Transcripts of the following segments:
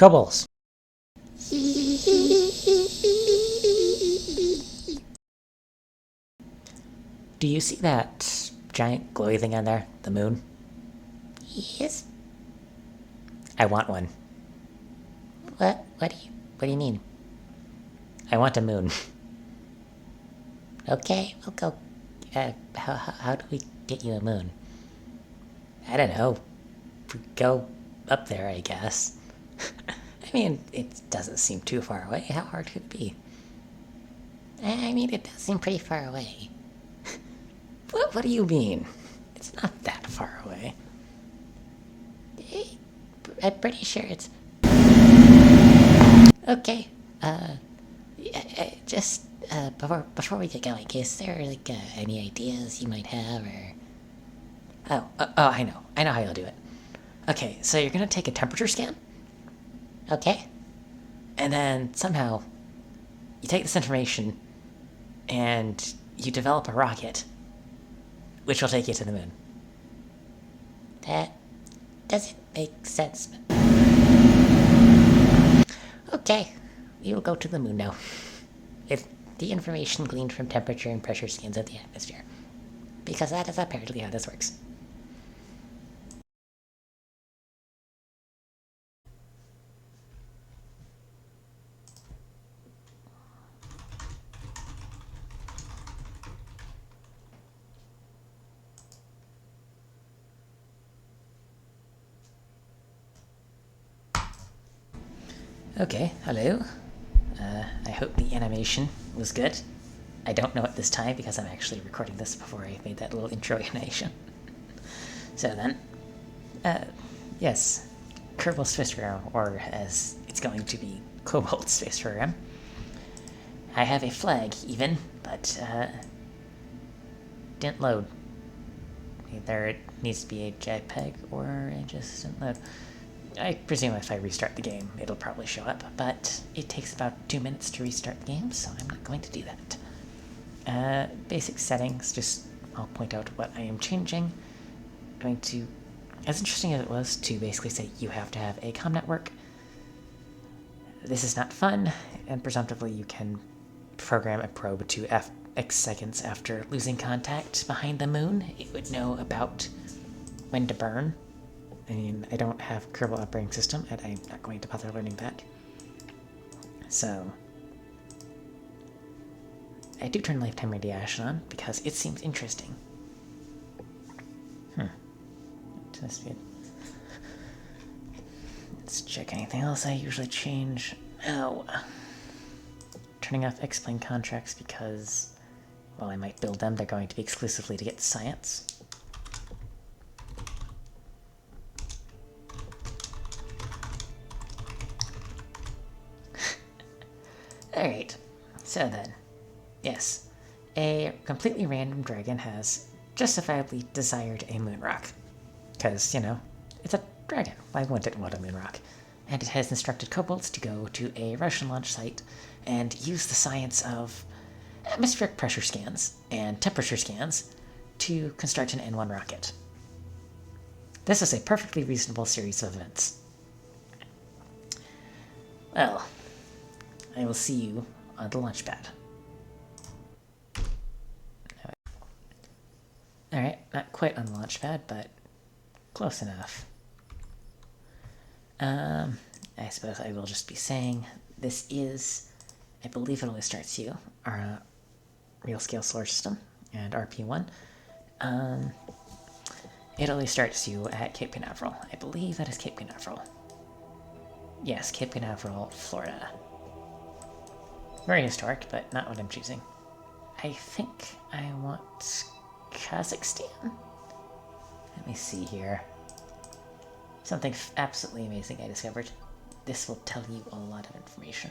Kobolds. Do you see that giant glowy thing on there? The moon? Yes. I want one. What do you mean? I want a moon. Okay, we'll go. How do we get you a moon? I don't know. Go up there, I guess. I mean, it doesn't seem too far away. How hard could it be? I mean, it does seem pretty far away. What do you mean? It's not that far away. I'm pretty sure it's. Okay. Just before we get going, is there like any ideas you might have, or? Oh, I know. I know how you'll do it. Okay, so you're gonna take a temperature scan, Okay. and then somehow you take this information and you develop a rocket, which will take you to the moon. That doesn't make sense. Okay, we will go to the moon now. With the information gleaned from temperature and pressure scans of the atmosphere. Because that is apparently how this works. Okay, hello. I hope the animation was good. I don't know at this time because I'm actually recording this before I made that little intro animation. So then, yes, Kerbal Space Program, or as it's going to be, Kobolds Space Program. I have a flag even, but didn't load. Either it needs to be a JPEG or it just didn't load. I presume if I restart the game, it'll probably show up, but it takes about 2 minutes to restart the game, so I'm not going to do that. Basic settings, just I'll point out what I am changing. I'm going to, as interesting as it was to basically say you have to have a comm network, this is not fun, and presumptively you can program a probe to X seconds after losing contact behind the moon. It would know about when to burn. I mean, I don't have Kerbal operating system, and I'm not going to bother learning that. So, I do turn lifetime radiation on because it seems interesting. Let's check anything else I usually change. Oh, turning off X-Plane contracts because, well, I might build them. They're going to be exclusively to get science. Alright, so then, yes, a completely random dragon has justifiably desired a moon rock. Because, you know, it's a dragon. Why wouldn't it want a moon rock? And it has instructed kobolds to go to a Russian launch site and use the science of atmospheric pressure scans and temperature scans to construct an N1 rocket. This is a perfectly reasonable series of events. Well, I will see you on the launch pad. Alright, not quite on the launch pad, but close enough. I suppose I will just be saying this is, I believe it only starts you, our real scale solar system, and RP1. It only starts you at Cape Canaveral. I believe that is Cape Canaveral. Yes, Cape Canaveral, Florida. Very historic, but not what I'm choosing. I think I want Kazakhstan? Let me see here. Something absolutely amazing I discovered. This will tell you a lot of information.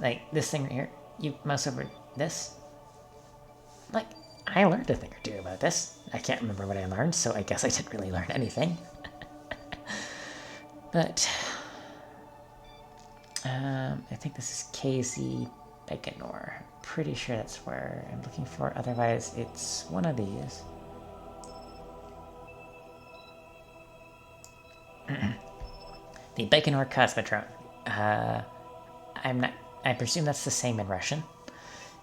Like, this thing right here, you mouse over this. Like, I learned a thing or two about this. I can't remember what I learned, so I guess I didn't really learn anything. But I think this is KZ Beganor. Pretty sure that's where I'm looking for. Otherwise, it's one of these. The Baikonur Cosmodrome. I presume that's the same in Russian.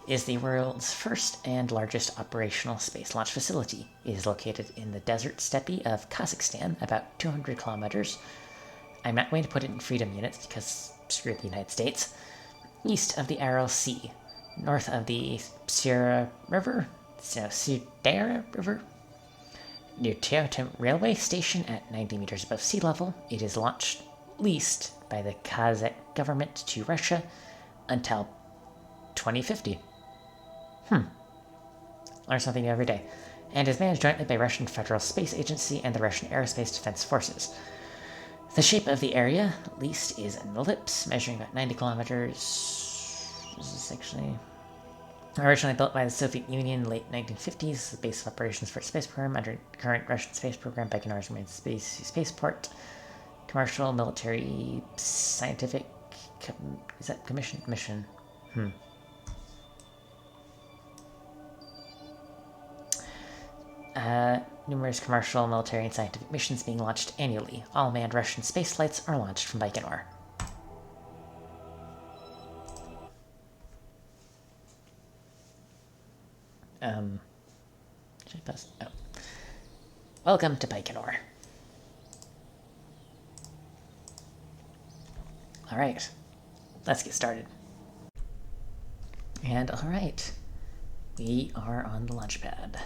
Is the world's first and largest operational space launch facility. It is located in the desert steppe of Kazakhstan, about 200 kilometers. I'm not going to put it in freedom units because screw the United States. East of the Aral Sea, north of the Sierra River, Sudara River. Near Teotim Railway Station at 90 meters above sea level, it is leased by the Kazakh government to Russia until 2050. Learn something new every day. And is managed jointly by Russian Federal Space Agency and the Russian Aerospace Defense Forces. The shape of the area leased is an ellipse, measuring about 90 kilometers. This is actually originally built by the Soviet Union in the late 1950s, the base of operations for its space program. Under current Russian space program, Baikonur remains spaceport. Commercial, military, scientific... Is that commission? Mission. Numerous commercial, military, and scientific missions being launched annually. All manned Russian space flights are launched from Baikonur. Should I pause? Oh. Welcome to Baikonur. Alright, let's get started. And alright, we are on the launch pad.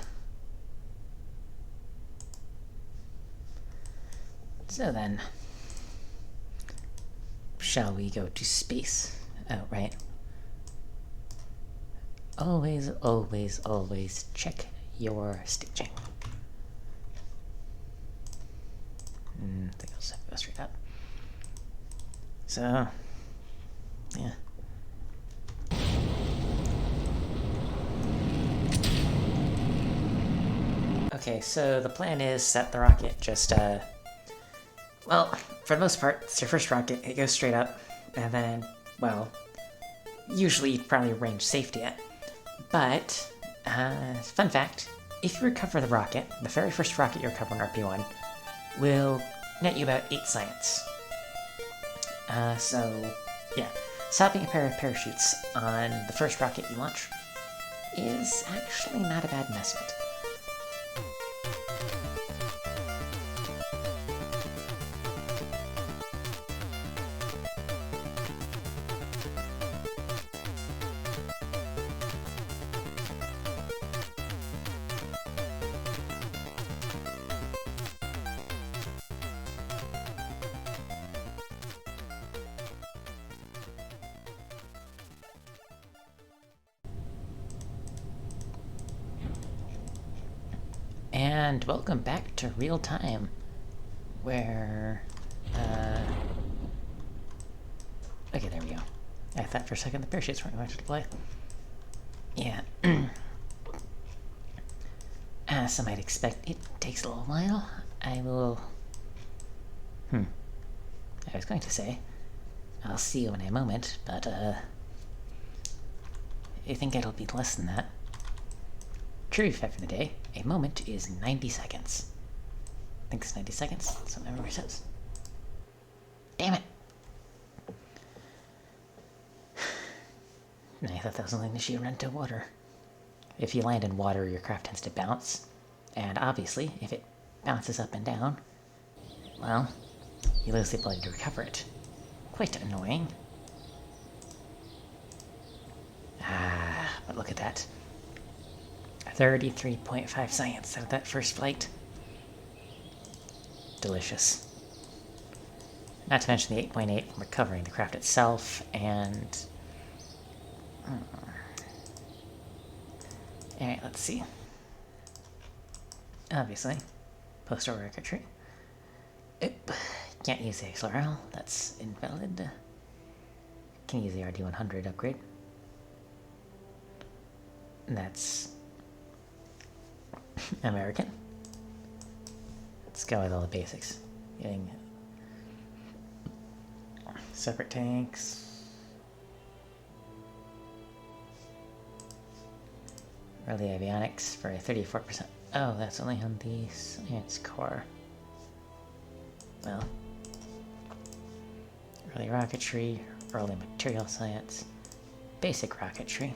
So then, shall we go to space? Oh, right. Always, always, always check your staging. I think I'll just have to go straight up. So, yeah. Okay, so the plan is set the rocket just, well, for the most part, it's your first rocket, it goes straight up, and then, well, usually you'd probably range safety it. But, fun fact, if you recover the rocket, the very first rocket you recover on RP1 will net you about 8 science. So, yeah, stopping a pair of parachutes on the first rocket you launch is actually not a bad investment. And welcome back to real time, where, okay, there we go. I thought for a second the parachutes weren't going to deploy. Yeah. As some might expect, it takes a little while. I will... I was going to say, I'll see you in a moment, but, I think it'll be less than that. True fact for the day, a moment is 90 seconds. I think it's 90 seconds, that's what my memory says. Damn it! I thought that was something that you run into water. If you land in water, your craft tends to bounce. And obviously, if it bounces up and down, well, you lose the ability to recover it. Quite annoying. But look at that. 33.5 science out of that first flight. Delicious. Not to mention the 8.8 from recovering the craft itself, and... Alright, let's see. Obviously, post-over record. Oop. Can't use the XLRL, that's invalid. Can use the RD100 upgrade. That's American. Let's go with all the basics. Getting separate tanks. Early avionics for a 34%. Oh, that's only on the science core. Well, early rocketry, early material science, basic rocketry.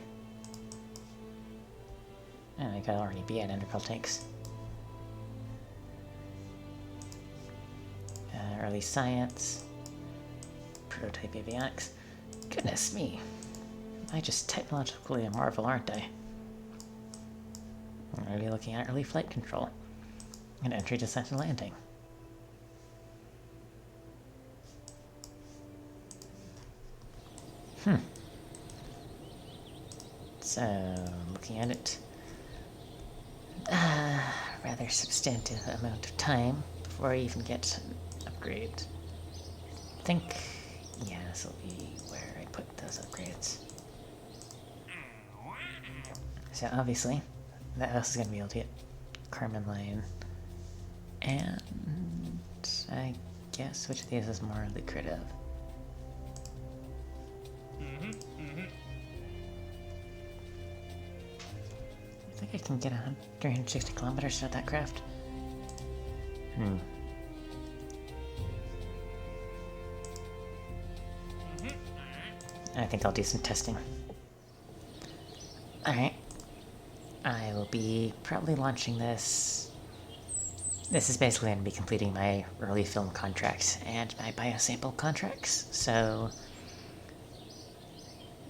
And I could already be at integral tanks. Early science, prototype avionics. Goodness me, I just technologically a marvel, aren't I? I'm already looking at early flight control and entry, descent, and landing. So, looking at it, rather substantive amount of time before I even get an upgrade. I think, yeah, this will be where I put those upgrades. So obviously, that else is going to be able to get Carmen Line. And I guess which of these is more lucrative? I think I can get 360 kilometers out of that craft. I think I'll do some testing. Alright. I will be probably launching this. This is basically going to be completing my early film contracts and my biosample contracts, so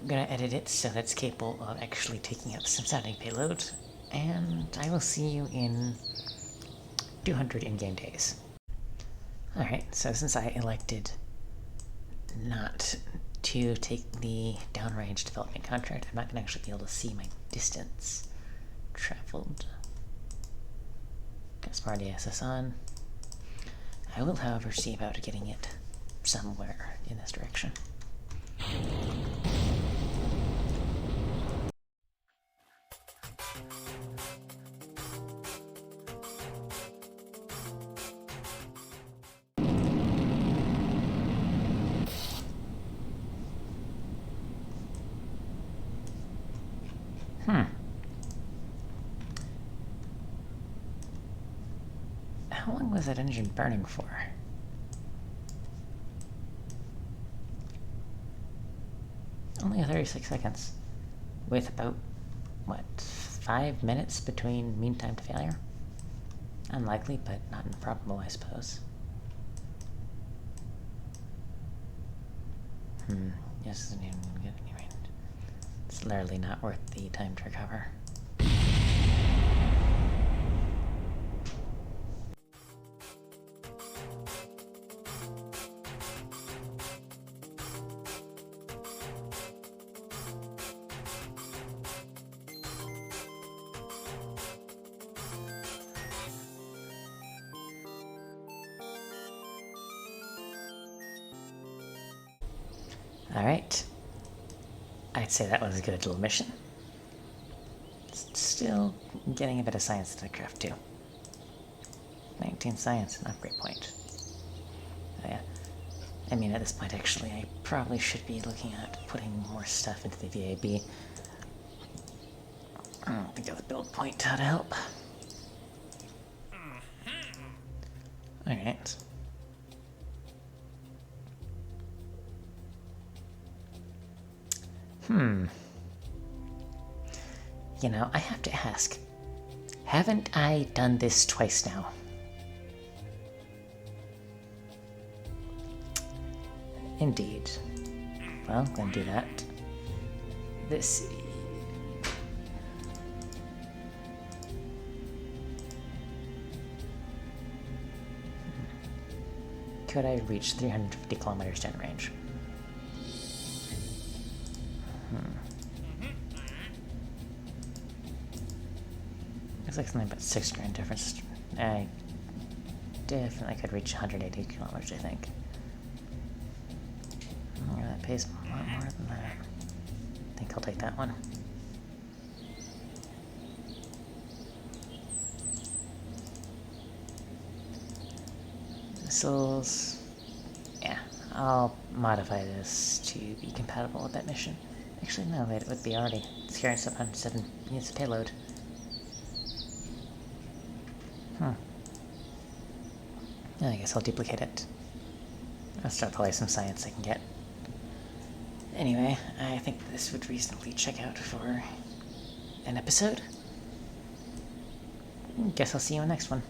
I'm going to edit it so that it's capable of actually taking up some sounding payload, and I will see you in 200 in-game days. Alright, so since I elected not to take the downrange development contract, I'm not going to actually be able to see my distance traveled. Got Smart ASS on. I will, however, see about getting it somewhere in this direction. How long was that engine burning for? Only 36 seconds. With about, what, 5 minutes between mean time to failure? Unlikely, but not improbable, I suppose. Yes, isn't even good anyway. It's literally not worth the time to recover. Alright. I'd say that was a good little mission. Still getting a bit of science to the craft too. 19 science, an upgrade point. Oh yeah. I mean, at this point actually, I probably should be looking at putting more stuff into the VAB. I don't think I have a build point to help. Alright. You know, I have to ask, haven't I done this twice now? Indeed. Well, I'm gonna do that. This... Could I reach 350 kilometers downrange? Looks like something about 6 grand difference. I definitely could reach 180 kilometers, I think. Yeah, that pays a lot more than that. I think I'll take that one. Missiles. Yeah, I'll modify this to be compatible with that mission. Actually, no, wait, it would be already. It's carrying 707 units of payload. I guess I'll duplicate it. That's probably some science I can get. Anyway, I think this would reasonably check out for an episode. Guess I'll see you in the next one.